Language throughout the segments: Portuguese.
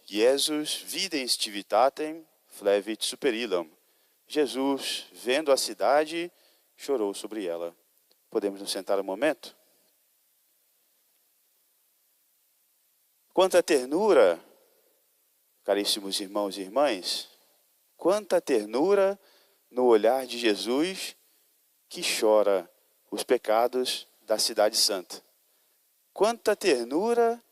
Jesus, videns civitatem, flevit super illam. Jesus, vendo a cidade, chorou sobre ela. Podemos nos sentar um momento? Quanta ternura, caríssimos irmãos e irmãs, quanta ternura no olhar de Jesus que chora os pecados da cidade santa. Quanta ternura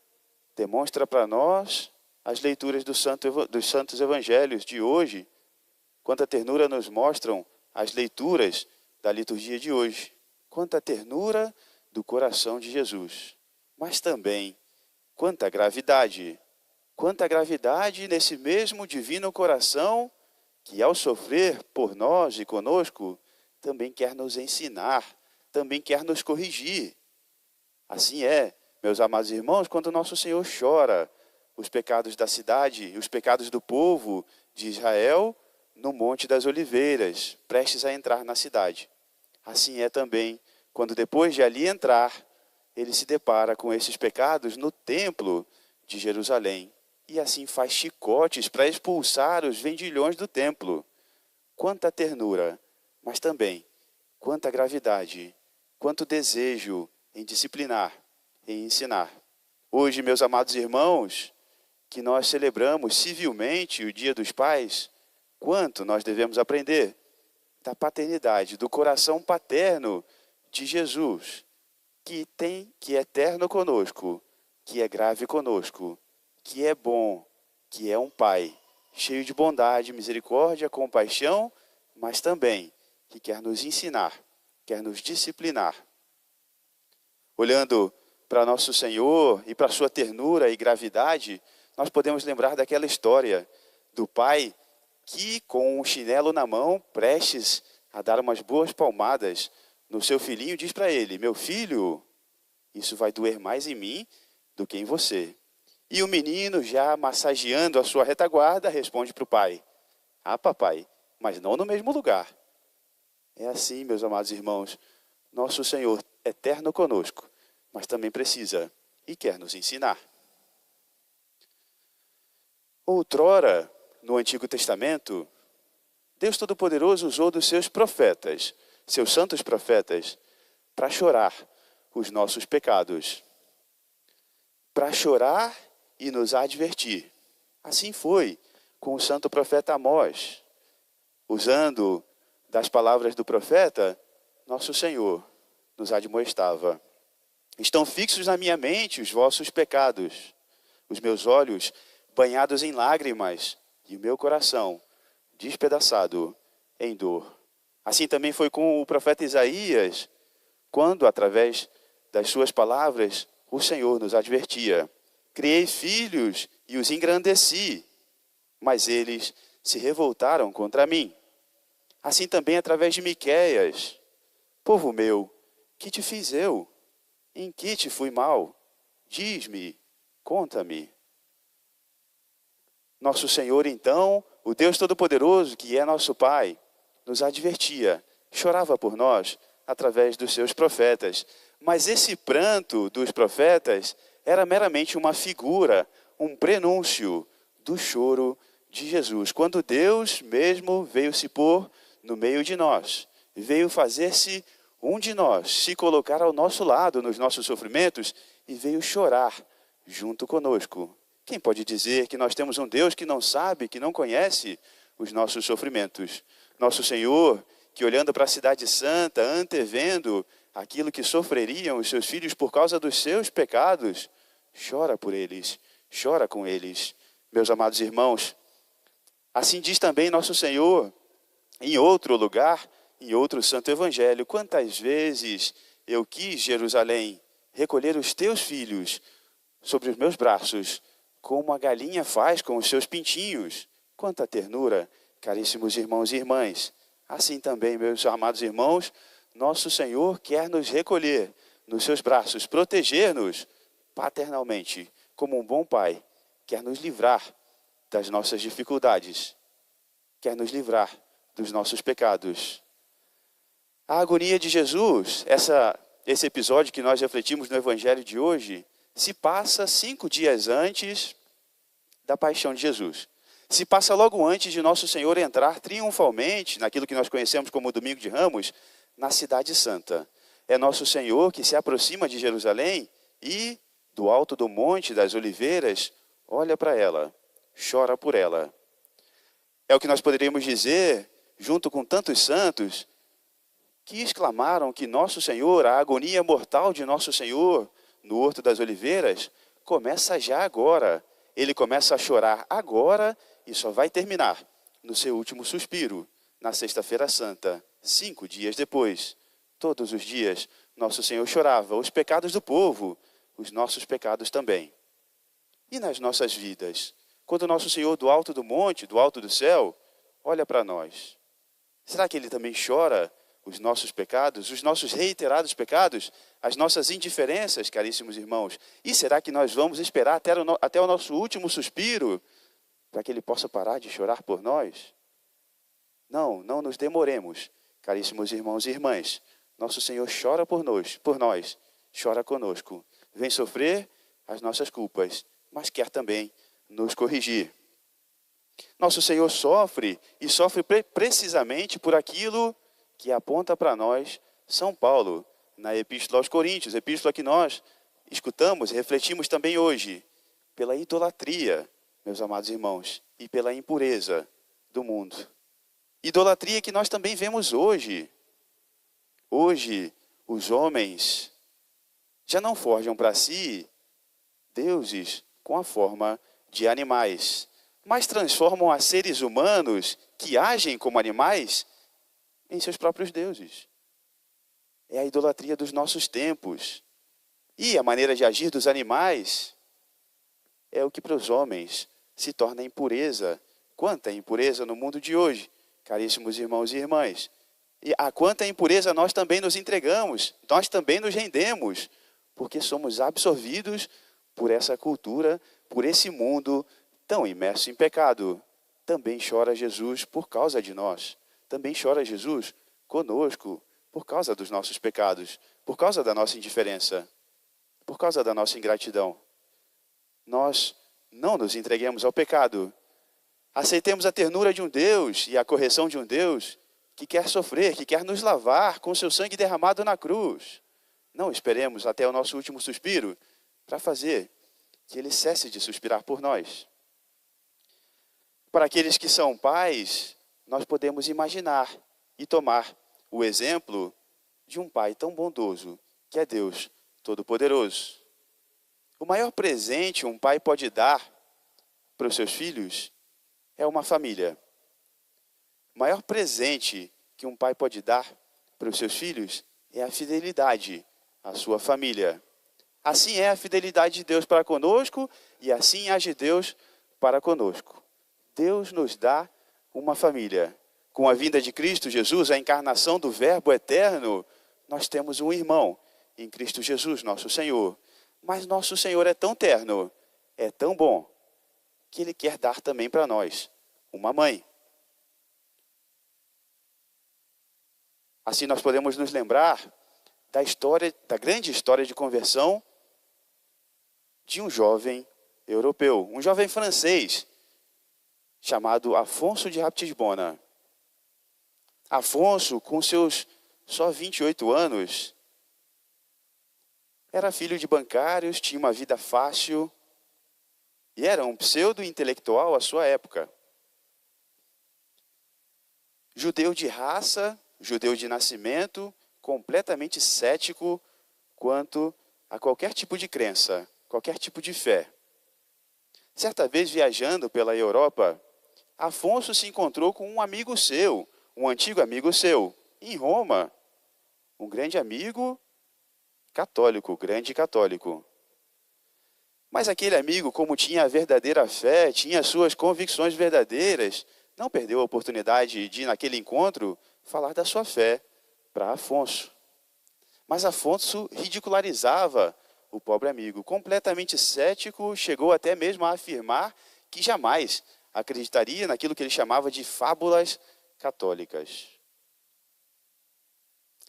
demonstra para nós as leituras dos santos evangelhos de hoje. Quanta ternura nos mostram as leituras da liturgia de hoje. Quanta ternura do coração de Jesus. Mas também, quanta gravidade nesse mesmo divino coração que, ao sofrer por nós e conosco, também quer nos ensinar, também quer nos corrigir. Assim é, meus amados irmãos, quando nosso Senhor chora os pecados da cidade e os pecados do povo de Israel no Monte das Oliveiras, prestes a entrar na cidade. Assim é também quando, depois de ali entrar, ele se depara com esses pecados no templo de Jerusalém. E assim faz chicotes para expulsar os vendilhões do templo. Quanta ternura, mas também quanta gravidade, quanto desejo em disciplinar, em ensinar. Hoje, meus amados irmãos, que nós celebramos civilmente o Dia dos Pais, quanto nós devemos aprender da paternidade, do coração paterno de Jesus, que é eterno conosco, que é grave conosco, que é bom, que é um Pai, cheio de bondade, misericórdia, compaixão, mas também que quer nos ensinar, quer nos disciplinar. Olhando para nosso Senhor e para sua ternura e gravidade, nós podemos lembrar daquela história do pai que, com um chinelo na mão, prestes a dar umas boas palmadas no seu filhinho, diz para ele: meu filho, isso vai doer mais em mim do que em você. E o menino, já massageando a sua retaguarda, responde para o pai: ah, papai, mas não no mesmo lugar. É assim, meus amados irmãos, nosso Senhor eterno conosco, mas também precisa e quer nos ensinar. Outrora, no Antigo Testamento, Deus Todo-Poderoso usou dos seus profetas, seus santos profetas, para chorar os nossos pecados, para chorar e nos advertir. Assim foi com o santo profeta Amós. Usando das palavras do profeta, nosso Senhor nos admoestava: estão fixos na minha mente os vossos pecados, os meus olhos banhados em lágrimas e o meu coração despedaçado em dor. Assim também foi com o profeta Isaías, quando, através das suas palavras, o Senhor nos advertia: criei filhos e os engrandeci, mas eles se revoltaram contra mim. Assim também através de Miqueias: povo meu, que te fiz eu? Em que te fui mal? Diz-me, conta-me. Nosso Senhor, então, o Deus Todo-Poderoso, que é nosso Pai, nos advertia, chorava por nós através dos seus profetas. Mas esse pranto dos profetas era meramente uma figura, um prenúncio do choro de Jesus, quando Deus mesmo veio se pôr no meio de nós, veio fazer-se um de nós, se colocar ao nosso lado nos nossos sofrimentos e veio chorar junto conosco. Quem pode dizer que nós temos um Deus que não sabe, que não conhece os nossos sofrimentos? Nosso Senhor, que olhando para a cidade santa, antevendo aquilo que sofreriam os seus filhos por causa dos seus pecados, chora por eles, chora com eles. Meus amados irmãos, assim diz também nosso Senhor, em outro lugar, em outro santo evangelho: quantas vezes eu quis, Jerusalém, recolher os teus filhos sobre os meus braços, como a galinha faz com os seus pintinhos. Quanta ternura, caríssimos irmãos e irmãs. Assim também, meus amados irmãos, nosso Senhor quer nos recolher nos seus braços, proteger-nos paternalmente, como um bom pai. Quer nos livrar das nossas dificuldades, quer nos livrar dos nossos pecados. A agonia de Jesus, esse episódio que nós refletimos no Evangelho de hoje, se passa 5 dias antes da paixão de Jesus. Se passa logo antes de nosso Senhor entrar triunfalmente, naquilo que nós conhecemos como Domingo de Ramos, na Cidade Santa. É nosso Senhor que se aproxima de Jerusalém e, do alto do Monte das Oliveiras, olha para ela, chora por ela. É o que nós poderíamos dizer, junto com tantos santos, que exclamaram que nosso Senhor, a agonia mortal de nosso Senhor, no Horto das Oliveiras, começa já agora. Ele começa a chorar agora e só vai terminar no seu último suspiro, na Sexta-feira Santa, 5 dias depois. Todos os dias, nosso Senhor chorava os pecados do povo, os nossos pecados também. E nas nossas vidas, quando nosso Senhor do alto do monte, do alto do céu, olha para nós, será que Ele também chora os nossos pecados, os nossos reiterados pecados, as nossas indiferenças, caríssimos irmãos? E será que nós vamos esperar até o nosso último suspiro para que Ele possa parar de chorar por nós? Não nos demoremos, caríssimos irmãos e irmãs. Nosso Senhor chora por nós, chora conosco. Vem sofrer as nossas culpas, mas quer também nos corrigir. Nosso Senhor sofre, e sofre precisamente por aquilo que aponta para nós São Paulo, na Epístola aos Coríntios, epístola que nós escutamos e refletimos também hoje, pela idolatria, meus amados irmãos, e pela impureza do mundo. Idolatria que nós também vemos hoje. Hoje, os homens já não forjam para si deuses com a forma de animais, mas transformam a seres humanos que agem como animais em seus próprios deuses. É a idolatria dos nossos tempos. E a maneira de agir dos animais é o que para os homens se torna impureza. Quanta impureza no mundo de hoje, caríssimos irmãos e irmãs. E a quanta impureza nós também nos entregamos, nós também nos rendemos, porque somos absorvidos por essa cultura, por esse mundo tão imerso em pecado. Também chora Jesus por causa de nós. Também chora Jesus conosco por causa dos nossos pecados, por causa da nossa indiferença, por causa da nossa ingratidão. Nós não nos entreguemos ao pecado. Aceitemos a ternura de um Deus e a correção de um Deus que quer sofrer, que quer nos lavar com seu sangue derramado na cruz. Não esperemos até o nosso último suspiro para fazer que Ele cesse de suspirar por nós. Para aqueles que são pais, nós podemos imaginar e tomar o exemplo de um pai tão bondoso, que é Deus Todo-Poderoso. O maior presente um pai pode dar para os seus filhos é uma família. O maior presente que um pai pode dar para os seus filhos é a fidelidade à sua família. Assim é a fidelidade de Deus para conosco e assim age Deus para conosco. Deus nos dá uma família. Com a vinda de Cristo Jesus, a encarnação do Verbo eterno, nós temos um irmão em Cristo Jesus, nosso Senhor. Mas nosso Senhor é tão terno, é tão bom, que Ele quer dar também para nós uma mãe. Assim nós podemos nos lembrar da grande história de conversão de um jovem europeu, um jovem francês, chamado Afonso de Ratisbona. Afonso, com seus só 28 anos, era filho de bancários, tinha uma vida fácil e era um pseudo-intelectual à sua época. Judeu de raça, judeu de nascimento, completamente cético quanto a qualquer tipo de crença, qualquer tipo de fé. Certa vez, viajando pela Europa, Afonso se encontrou com um amigo seu, um antigo amigo seu, em Roma. Um grande amigo católico, grande católico. Mas aquele amigo, como tinha a verdadeira fé, tinha suas convicções verdadeiras, não perdeu a oportunidade de, naquele encontro, falar da sua fé para Afonso. Mas Afonso ridicularizava o pobre amigo. Completamente cético, chegou até mesmo a afirmar que jamais acreditaria naquilo que ele chamava de fábulas católicas.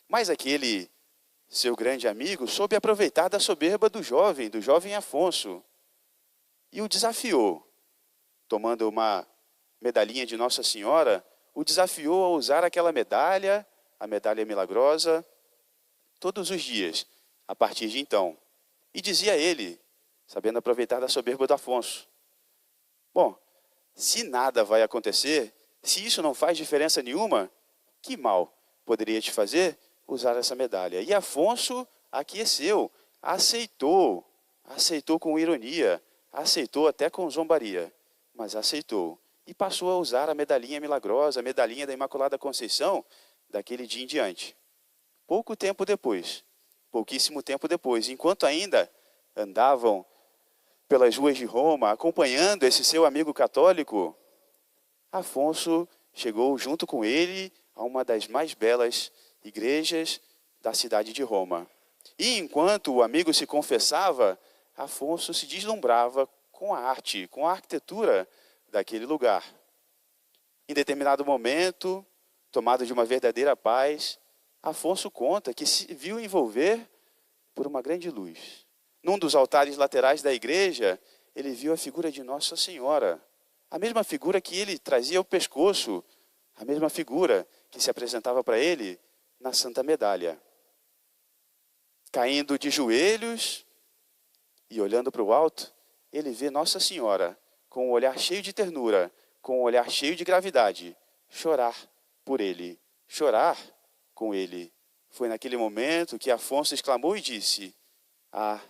Mas aquele seu grande amigo soube aproveitar da soberba do jovem Afonso, e o desafiou tomando uma medalhinha de Nossa Senhora, o desafiou a usar aquela medalha, a medalha milagrosa, todos os dias, a partir de então. E dizia ele, sabendo aproveitar da soberba do Afonso: bom, se nada vai acontecer, se isso não faz diferença nenhuma, que mal poderia te fazer usar essa medalha? E Afonso aqueceu, aceitou com ironia, aceitou até com zombaria, mas aceitou. E passou a usar a medalhinha milagrosa, a medalhinha da Imaculada Conceição, daquele dia em diante. Pouquíssimo tempo depois, enquanto ainda andavam pelas ruas de Roma, acompanhando esse seu amigo católico, Afonso chegou junto com ele a uma das mais belas igrejas da cidade de Roma. E enquanto o amigo se confessava, Afonso se deslumbrava com a arte, com a arquitetura daquele lugar. Em determinado momento, tomado de uma verdadeira paz, Afonso conta que se viu envolver por uma grande luz. Num dos altares laterais da igreja, ele viu a figura de Nossa Senhora, a mesma figura que ele trazia ao pescoço, a mesma figura que se apresentava para ele na Santa Medalha. Caindo de joelhos e olhando para o alto, ele vê Nossa Senhora, com um olhar cheio de ternura, com um olhar cheio de gravidade, chorar por ele, chorar com ele. Foi naquele momento que Afonso exclamou e disse: ah,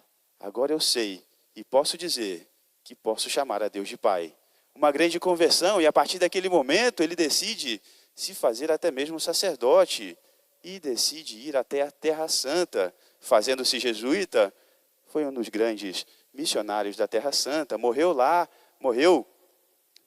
agora eu sei e posso dizer que posso chamar a Deus de Pai. Uma grande conversão, e a partir daquele momento ele decide se fazer até mesmo sacerdote e decide ir até a Terra Santa, fazendo-se jesuíta. Foi um dos grandes missionários da Terra Santa, morreu lá, morreu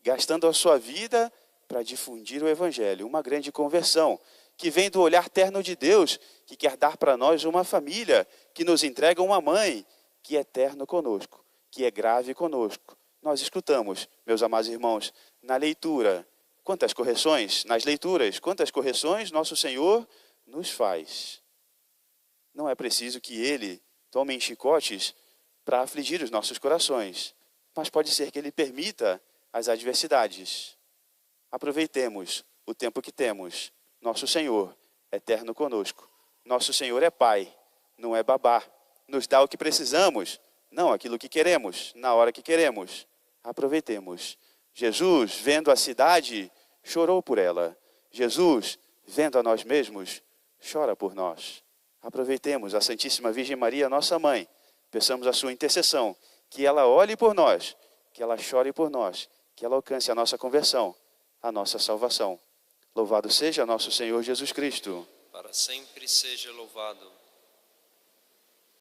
gastando a sua vida para difundir o Evangelho. Uma grande conversão, que vem do olhar terno de Deus, que quer dar para nós uma família, que nos entrega uma mãe, que é terno conosco, que é grave conosco. Nós escutamos, meus amados irmãos, na leitura, quantas correções, nas leituras, quantas correções nosso Senhor nos faz. Não é preciso que Ele tome em chicotes para afligir os nossos corações, mas pode ser que Ele permita as adversidades. Aproveitemos o tempo que temos. Nosso Senhor é eterno conosco. Nosso Senhor é Pai, não é babá. Nos dá o que precisamos, não aquilo que queremos, na hora que queremos. Aproveitemos. Jesus, vendo a cidade, chorou por ela. Jesus, vendo a nós mesmos, chora por nós. Aproveitemos a Santíssima Virgem Maria, nossa mãe. Peçamos a sua intercessão, que ela olhe por nós, que ela chore por nós, que ela alcance a nossa conversão, a nossa salvação. Louvado seja nosso Senhor Jesus Cristo. Para sempre seja louvado.